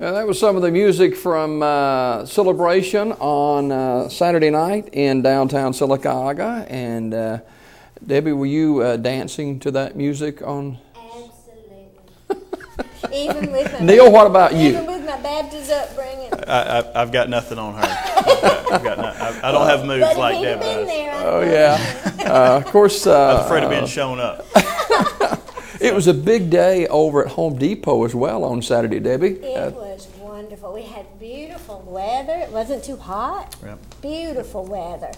That was some of the music from Celebration on Saturday night in downtown Sylacauga. And Debbie, were you dancing to that music on? Absolutely. Even with my Neil, what about you? Even with my Baptist upbringing. I've got nothing on her. I don't have moves like Debbie does. Oh yeah. Of course. I was afraid of being shown up. It was a big day over at Home Depot as well on Saturday, Debbie. It was wonderful. We had beautiful weather. It wasn't too hot. Yep. Beautiful weather.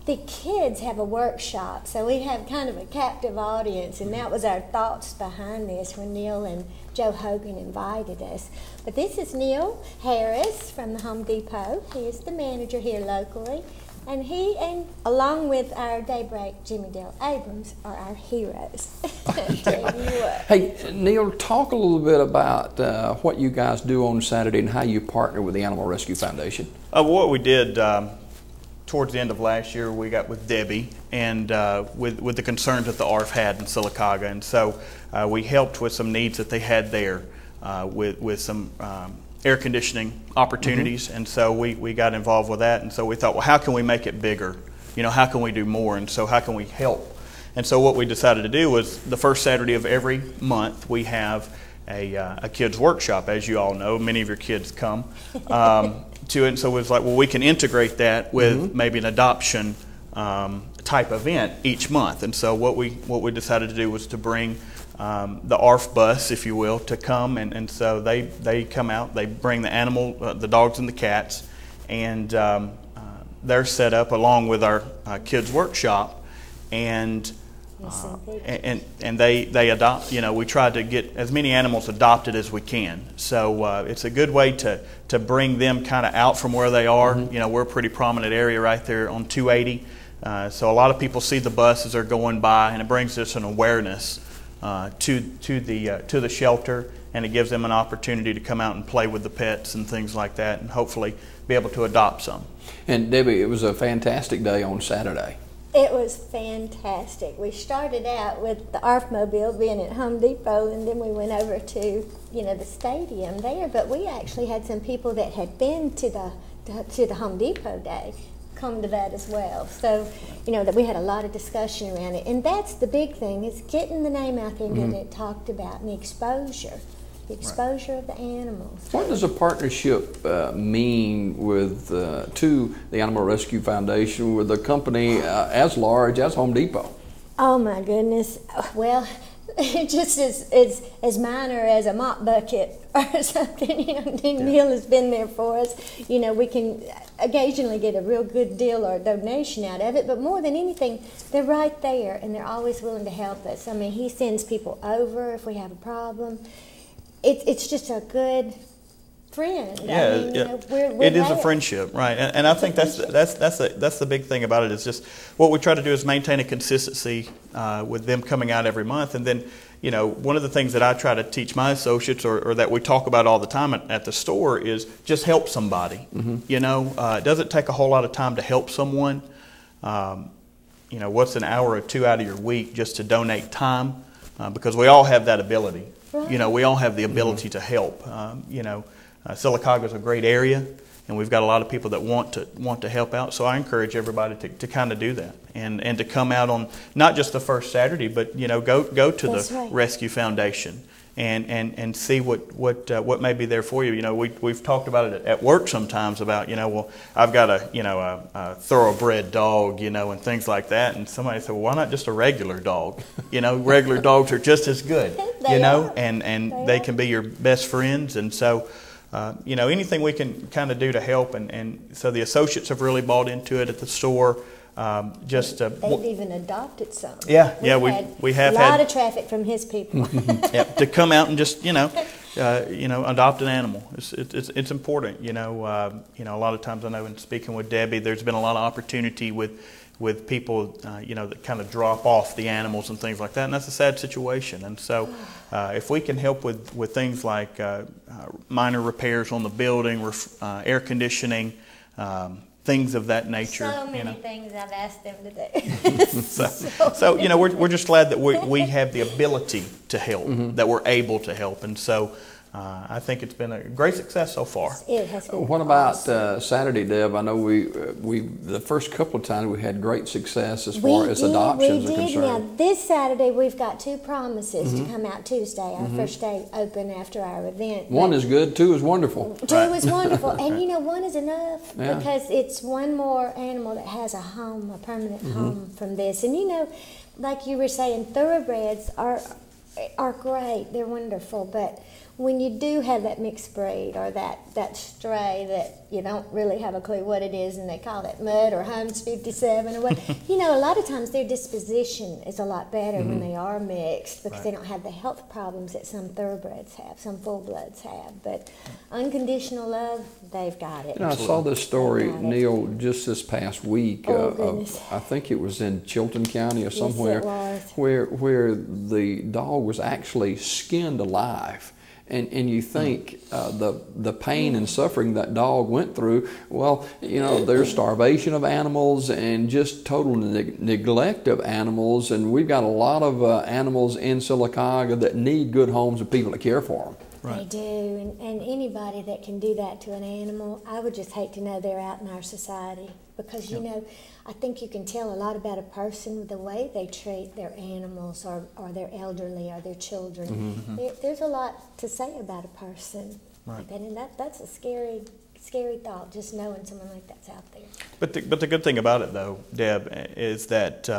The kids have a workshop, so we have kind of a captive audience, and that was our thoughts behind this when Neil and Joe Hogan invited us. But this is Neil Harris from the Home Depot. He is the manager here locally. And he, and along with our Daybreak, Jimmy Dale Abrams, are our heroes. Hey, Neil, talk a little bit about what you guys do on Saturday and how you partner with the Animal Rescue Foundation. What we did towards the end of last year, we got with Debbie and with the concerns that the ARF had in Sylacauga, and so we helped with some needs that they had there with some air conditioning opportunities, and so we got involved with that, and so we thought, well, how can we make it bigger? You know, how can we do more, and so how can we help? And so what we decided to do was the first Saturday of every month we have a kids workshop. As you all know, many of your kids come to it, and so it was like, well, we can integrate that with maybe an adoption type event each month. And so what we decided to do was to bring the ARF bus, if you will, to come, and so they come out, they bring the animal, the dogs and the cats, and they're set up along with our kids workshop, and they adopt. You know, we try to get as many animals adopted as we can. So it's a good way to bring them kind of out from where they are. You know, we're a pretty prominent area right there on 280. So a lot of people see the bus as they're going by, and it brings us an awareness to the shelter, and it gives them an opportunity to come out and play with the pets and things like that, and hopefully be able to adopt some. And Debbie, it was a fantastic day on Saturday. It was fantastic. We started out with the ARF mobile being at Home Depot, and then we went over to the stadium there. But we actually had some people that had been to the Home Depot day come to that as well. So, that we had a lot of discussion around it. And that's the big thing, is getting the name out there and getting it talked about, and the exposure of the animals. What does a partnership mean with to the Animal Rescue Foundation with a company as large as Home Depot? Oh my goodness. Well, just as minor as a mop bucket or something. Neil has been there for us. We can occasionally get a real good deal or a donation out of it, but more than anything, they're right there, and they're always willing to help us. I mean, he sends people over if we have a problem. It's just a good friend. Yeah, I mean, it is a friendship, right? And I think that's the big thing about it, is just what we try to do is maintain a consistency with them coming out every month. And then, one of the things that I try to teach my associates, or that we talk about all the time at the store, is just help somebody. It doesn't take a whole lot of time to help someone. What's an hour or two out of your week just to donate time? Because we all have that ability. Right. We all have the ability to help. Sylacauga is a great area, and we've got a lot of people that want to help out. So I encourage everybody to kind of do that, and to come out on not just the first Saturday, but go to the Rescue Foundation and see what may be there for you. We've talked about it at work sometimes about well, I've got a thoroughbred dog, and things like that, and somebody said, well, why not just a regular dog? Regular dogs are just as good, and they can be your best friends, and so. Anything we can kind of do to help, and so the associates have really bought into it at the store. They've even adopted some. We have a lot of traffic from his people. To come out and just adopt an animal. It's important. A lot of times I know in speaking with Debbie, there's been a lot of opportunity with people that kind of drop off the animals and things like that, and that's a sad situation. And so if we can help with things like minor repairs on the building, air conditioning, things of that nature. So many things I've asked them to do. so we're just glad that we have the ability to help, that we're able to help, and so I think it's been a great success so far. It has been. What about awesome. Saturday, Deb? I know we the first couple of times we had great success as far as adoptions are concerned. Now this Saturday we've got 2 promises to come out Tuesday, our first day open after our event. One is good, 2 is wonderful. 2 is wonderful, and you know 1 is enough Yeah. because it's one more animal that has a home, a permanent home from this. And you know, like you were saying, thoroughbreds are great. They're wonderful, but when you do have that mixed breed or that stray that you don't really have a clue what it is, and they call that mud or Holmes 57 or what, you know, a lot of times their disposition is a lot better when they are mixed because they don't have the health problems that some thoroughbreds have, some full-bloods have. But unconditional love, they've got it. You know, I saw this story, They've got it. Neil, just this past week. Goodness. I think it was in Chilton County or somewhere, it was. where the dog was actually skinned alive. And you think the pain and suffering that dog went through, well, you know, there's starvation of animals and just total neglect of animals. And we've got a lot of animals in Sylacauga that need good homes and people to care for them. They do, and anybody that can do that to an animal, I would just hate to know they're out in our society because, you know, I think you can tell a lot about a person with the way they treat their animals or their elderly or their children. There's a lot to say about a person like that, and that's a scary thought, just knowing someone like that's out there. But the good thing about it, though, Deb, is that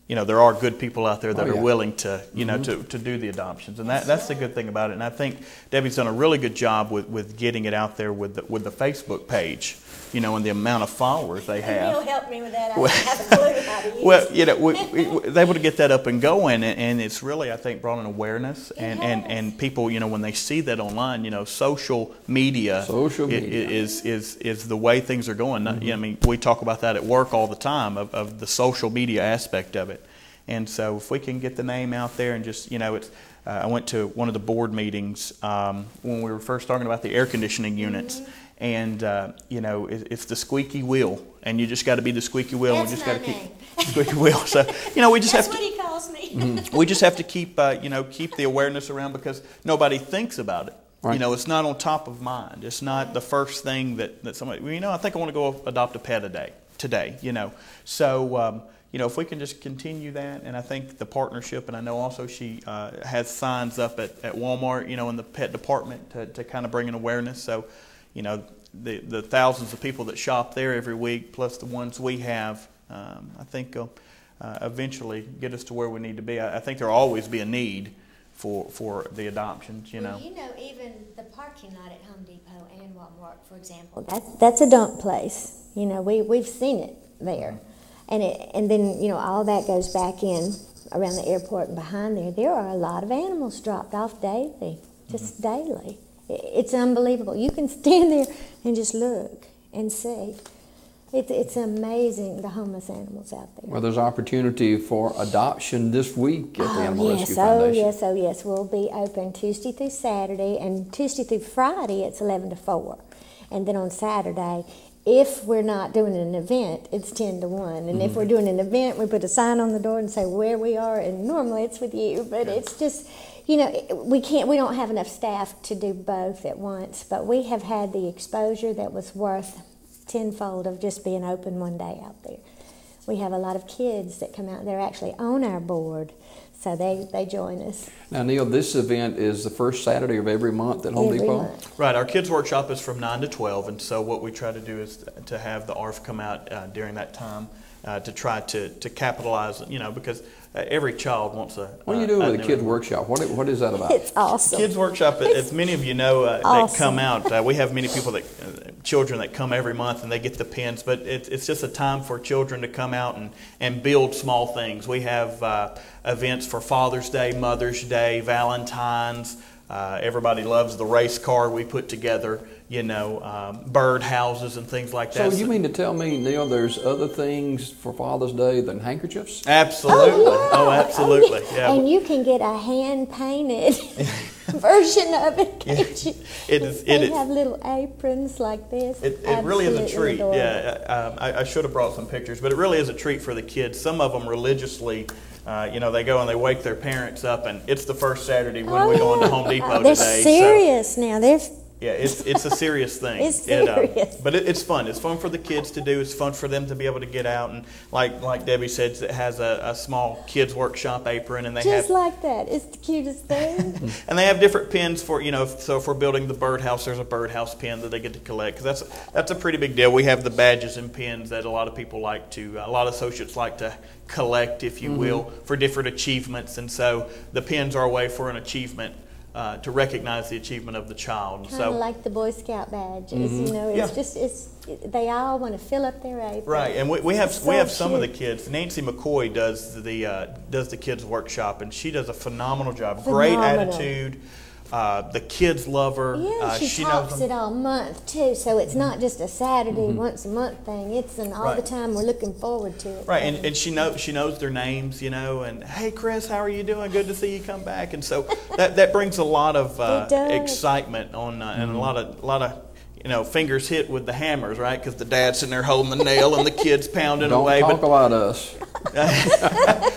you know, there are good people out there that are willing to, you know, to do the adoptions, and that's the good thing about it. And I think Debbie's done a really good job with getting it out there with the Facebook page, you know, and the amount of followers they have. He'll help me with that. I don't have a clue how to use it. Well, you know, we're able to get that up and going, and it's really, I think, brought an awareness, and people, you know, when they see that online, you know, social media is the way things are going. I mean, we talk about that at work all the time of the social media aspect of it, and so if we can get the name out there and just, you know, it's. I went to one of the board meetings when we were first talking about the air conditioning units. And, you know, it's the squeaky wheel. And you just got to be the squeaky wheel. That's we just got to my keep name. squeaky wheel. So, you know, we just That's have to. what he calls me. We just have to keep, you know, keep the awareness around because nobody thinks about it. Right. You know, it's not on top of mind. It's not the first thing that somebody, well, you know, I think I want to go adopt a pet today, you know. So, you know, if we can just continue that, and I think the partnership, and I know also she has signs up at Walmart, you know, in the pet department to kind of bring an awareness. So, you know, the thousands of people that shop there every week, plus the ones we have, I think eventually get us to where we need to be. I think there will always be a need for the adoptions, you know. Well, you know, even the parking lot at Home Depot and Walmart, for example, that's a dump place. You know, we've seen it there. And then, you know, all that goes back in around the airport and behind there. There are a lot of animals dropped off daily, just daily. It's unbelievable. You can stand there and just look and see. It's amazing, the homeless animals out there. Well, there's opportunity for adoption this week at the Animal Rescue Foundation. Oh, yes. We'll be open Tuesday through Saturday, and Tuesday through Friday it's 11 to 4. And then on Saturday, if we're not doing an event, it's 10 to 1. And if we're doing an event, we put a sign on the door and say where we are, and normally it's with you. But it's just, you know, we don't have enough staff to do both at once. But we have had the exposure that was worth tenfold of just being open one day out there. We have a lot of kids that come out. They're actually on our board. So they join us. Now, Neil, this event is the first Saturday of every month at Home Depot? Right. Our kids' workshop is from 9 to 12, and so what we try to do is to have the ARF come out during that time to try to capitalize, you know, because every child wants a... What do you do with a kids' workshop? What is that about? It's awesome. Kids' workshop, as many of you know, awesome. that come out. We have many people children that come every month and they get the pins, but it's just a time for children to come out and build small things. We have events for Father's Day, Mother's Day, Valentine's. Everybody loves the race car we put together, you know, bird houses and things like that. So you mean to tell me, Neil, there's other things for Father's Day than handkerchiefs? Absolutely. Oh, absolutely. Yeah. And you can get a hand-painted version of it. Can't you? They have little aprons like this. It really is a treat. Adorable. Yeah, I should have brought some pictures, but it really is a treat for the kids. Some of them religiously, they go and they wake their parents up, and it's the first Saturday when we go into Home Depot They're today. serious now. Yeah, it's a serious thing. It's serious. But it's fun. It's fun for the kids to do. It's fun for them to be able to get out. And like Debbie said, it has a small kids workshop apron. And they Just like that. It's the cutest thing. And they have different pins for, so if we're building the birdhouse, there's a birdhouse pin that they get to collect. Because that's a pretty big deal. We have the badges and pins that a lot of people a lot of associates like to collect, if you will, for different achievements. And so the pins are a way for an achievement. To recognize the achievement of the child. Kind of like the Boy Scout badges, they all want to fill up their apron. Right, and we have some of the kids. Nancy McCoy does the kids workshop, and she does a phenomenal job. Great attitude. The kids love her. Yeah, she talks it all month too, so it's not just a Saturday once a month thing. It's all the time we're looking forward to it. Right, and she knows their names, and hey Chris, how are you doing? Good to see you come back. And so that brings a lot of excitement on and a lot of fingers hit with the hammers, right? Because the dad's sitting there holding the nail and the kids pounding away. Don't talk about us.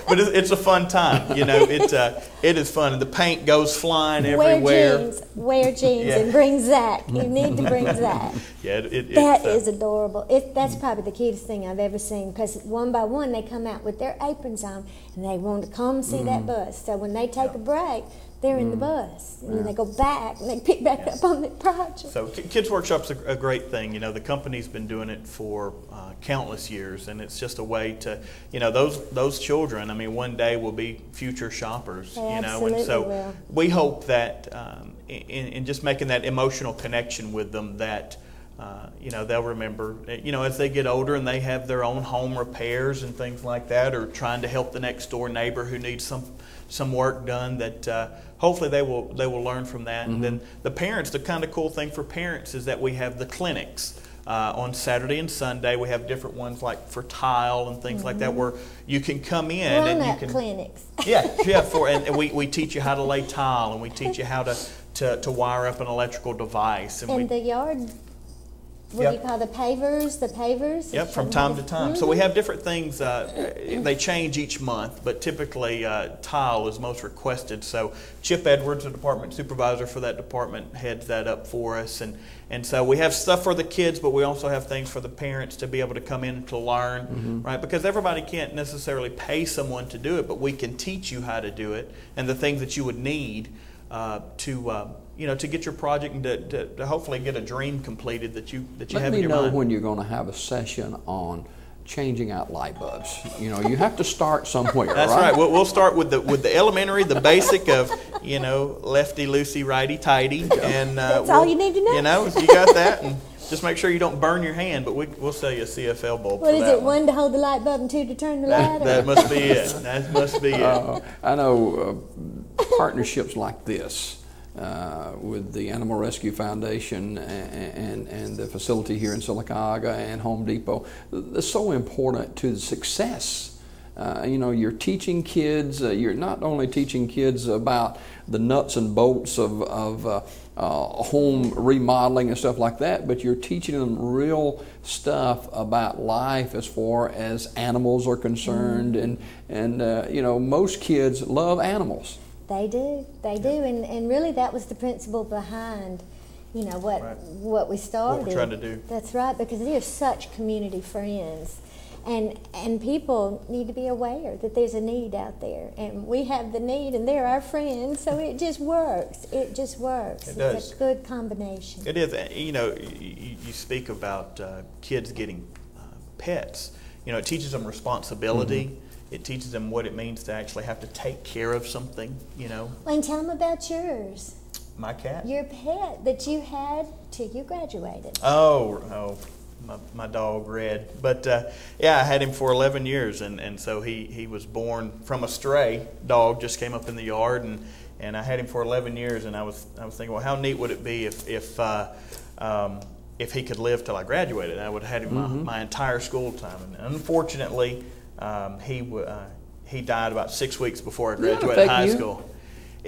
But it's a fun time, it is fun, and the paint goes flying everywhere. Wear jeans, and bring Zach. You need to bring Zach. Yeah, that is adorable. That's probably the cutest thing I've ever seen, because one by one they come out with their aprons on, and they want to come see that bus. So when they take a break, they're in the bus, and then they go back and they pick back up on the project. So Kids Workshop's a great thing. The company's been doing it for countless years, and it's just a way to, those children, one day will be future shoppers, and so will. We hope that in just making that emotional connection with them, that they'll remember, as they get older and they have their own home repairs and things like that, or trying to help the next door neighbor who needs some work done, that hopefully they will learn from that. And then the parents, the kind of cool thing for parents is that we have the clinics on Saturday and Sunday. We have different ones like for tile and things like that, where you can come in and you can clinics. and we teach you how to lay tile, and we teach you how to wire up an electrical device, and the yard. What do you call the pavers? Yep, from time to time. So we have different things. They change each month, but typically tile is most requested. So Chip Edwards, the department supervisor for that department, heads that up for us. And so we have stuff for the kids, but we also have things for the parents to be able to come in to learn, right? Because everybody can't necessarily pay someone to do it, but we can teach you how to do it and the things that you would need to get your project and to hopefully get a dream completed that you have in your mind. Let me know when you're going to have a session on changing out light bulbs. You have to start somewhere. That's right. We'll start with the elementary, the basic of lefty loosey, righty tighty, and that's all you need to know. You got that, and just make sure you don't burn your hand. But we'll sell you a CFL bulb. What is it? One to hold the light bulb and two to turn the light. That must be it. That must be it. I know partnerships like this. With the Animal Rescue Foundation and the facility here in Sylacauga and Home Depot, it's so important to the success. You're teaching kids, you're not only teaching kids about the nuts and bolts of home remodeling and stuff like that, but you're teaching them real stuff about life as far as animals are concerned, and most kids love animals. They do, and really that was the principle behind, what we started. What we're trying to do. That's right, because they're such community friends, and people need to be aware that there's a need out there, and we have the need, and they're our friends, so it just works. It does. It's a good combination. It is. You speak about kids getting pets. It teaches them responsibility. It teaches them what it means to actually have to take care of something, Well, and tell them about yours. My cat? Your pet that you had till you graduated. Oh, my dog, Red. But, I had him for 11 years, and so he was born from a stray dog, just came up in the yard, and I had him for 11 years, and I was thinking, well, how neat would it be if he could live till I graduated? I would have had him my entire school time, and unfortunately, he died about 6 weeks before I graduated high school.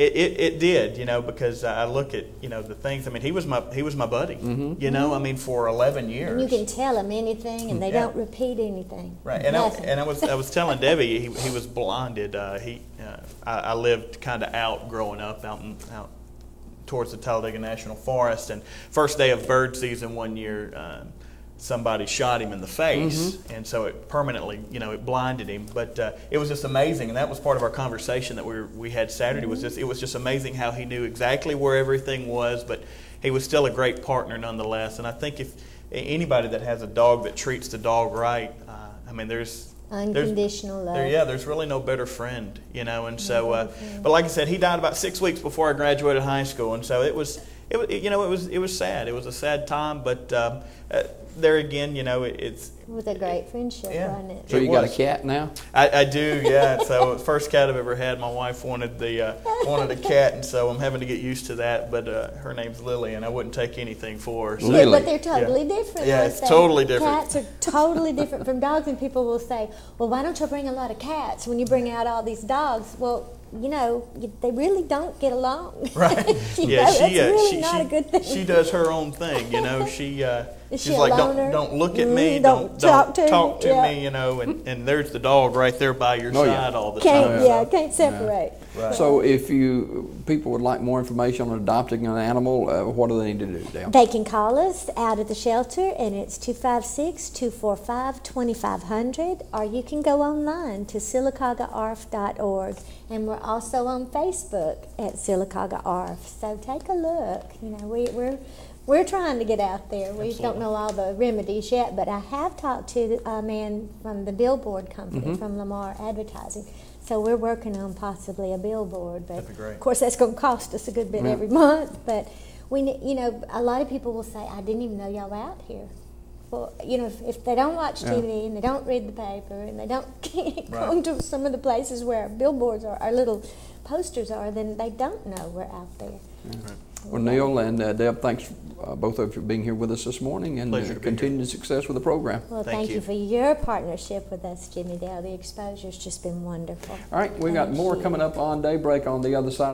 It did, you know, because I look at, you know, the things. I mean, he was my buddy. You know, I mean, for 11 years. And you can tell them anything, and they don't repeat anything. Right, and I was telling Debbie he was blinded. I lived kind of out growing up out towards the Talladega National Forest, and first day of bird season one year. Somebody shot him in the face, and so it permanently, you know, it blinded him. But it was just amazing, and that was part of our conversation that we had Saturday. It was just amazing how he knew exactly where everything was, but he was still a great partner nonetheless. And I think if anybody that has a dog that treats the dog right, I mean, there's unconditional love. There's really no better friend, you know. And so, but like I said, he died about 6 weeks before I graduated high school, and so it was sad. It was a sad time, but there again, you know, it's with a great friendship, wasn't it? So you got a cat now? I do, yeah. So the first cat I've ever had, my wife wanted a cat, and so I'm having to get used to that. But her name's Lily, and I wouldn't take anything for her. So. Yeah, but they're totally different. Yeah, it's totally different. Cats are totally different from dogs, and people will say, "Well, why don't you bring a lot of cats when you bring out all these dogs?" Well, you know, they really don't get along. Right. Yeah, that's really not a good thing. She does her own thing, you know. She's like, don't look at me, don't talk to me, you know. And there's the dog right there by your side all the time. Can't separate. Yeah. Right. So if people would like more information on adopting an animal, what do they need to do, Dale? They can call us out at the shelter, and it's 256-245-2500, or you can go online to silicagaarf.org, and we're also on Facebook at Sylacauga ARF. So take a look. You know, we're trying to get out there. We don't know all the remedies yet, but I have talked to a man from the billboard company, from Lamar Advertising. So we're working on possibly a billboard, but that'd be great. Of course that's going to cost us a good bit every month. But you know, a lot of people will say, "I didn't even know y'all were out here." Well, you know, if they don't watch TV and they don't read the paper and they don't come to some of the places where our billboards are, our little posters are, then they don't know we're out there. Right. Well, Neil and Deb, thanks both of you for being here with us this morning, and continued success with the program. Well, thank you for your partnership with us, Jimmy Dale. The exposure's just been wonderful. All right, we've got more coming up on Daybreak on the other side.